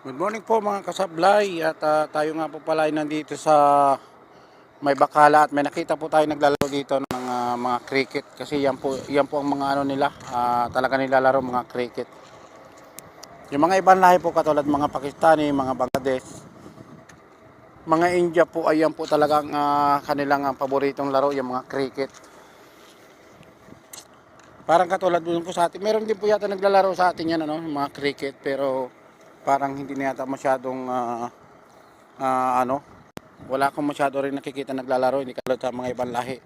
Good morning po mga kasablay at tayo nga po pala ay nandito sa may bakala at may nakita po tayo naglalaro dito ng mga cricket kasi yan po ang mga ano nila talaga nilalaro mga cricket. Yung mga ibang lahi po katulad mga Pakistani, mga Bangladesh, mga India po ay yan po talagang kanilang paboritong laro yung mga cricket. Parang katulad dun po sa atin, meron din po yata naglalaro sa atin yan mga cricket pero parang hindi na yata masyadong wala akong masyado rin nakikita naglalaro, hindi katulad sa mga ibang lahi.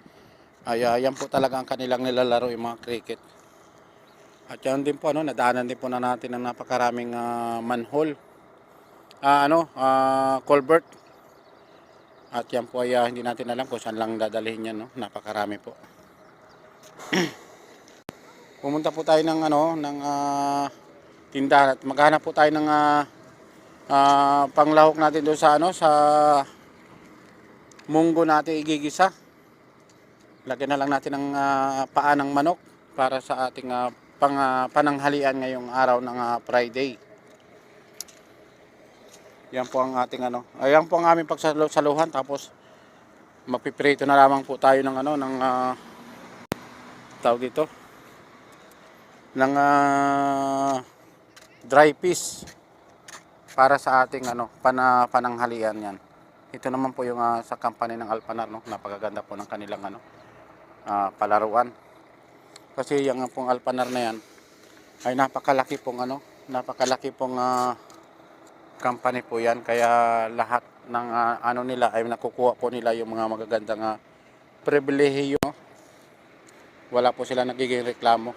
Yan po talaga ang kanilang nilalaro yung mga cricket. At yan din po nadaanan din po na natin ng napakaraming manhole. Culvert. At yan po ay hindi natin alam kung saan lang dadalhin yan, napakarami po. Pumunta po tayo ng tindahan at maghanap po tayo ng panglahok natin doon sa sa munggo natin igigisa. Lagyan na lang natin ng paa ng manok para sa ating pananghalian ngayong araw ng Friday. Yan po ang ating ayan po ang aming pagsaluhan, tapos magpiprito na lamang po tayo ng tawag dito ng dry fish para sa ating pananghalian yan. Ito naman po yung sa company ng Alpanar, napakaganda po ng kanilang palaruan. Kasi yung pong Alpanar na yan ay napakalaki pong company po yan, kaya lahat ng nila ay nakukuha po nila yung mga magagandang pribilehiyo. Wala po sila nagiging reklamo.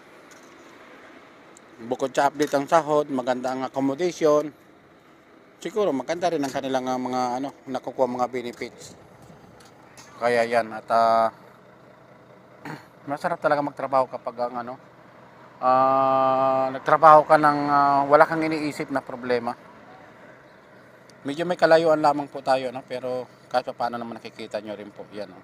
Bukod sa update ang sahod, maganda ang accommodation, siguro maganda rin ang kanilang mga nakukuha mga benefits. Kaya yan, at masarap talaga magtrabaho kapag nagtrabaho ka ng wala kang iniisip na problema. Medyo may kalayuan lamang po tayo, pero kahit pa paano naman nakikita nyo rin po yan.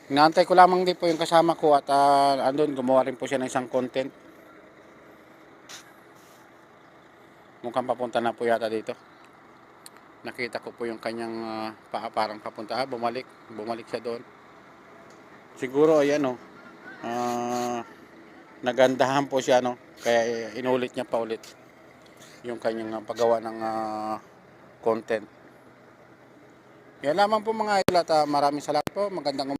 Inaantay ko lamang din po yung kasama ko at andun gumawa rin po siya ng isang content. Mukhang papunta na po yata dito. Nakita ko po yung kanyang parang papunta, bumalik siya doon. Siguro ayan nagandahan po siya, kaya inulit niya pa ulit yung kanyang paggawa ng content. Yan lamang po mga idol at maraming salamat po. Magandang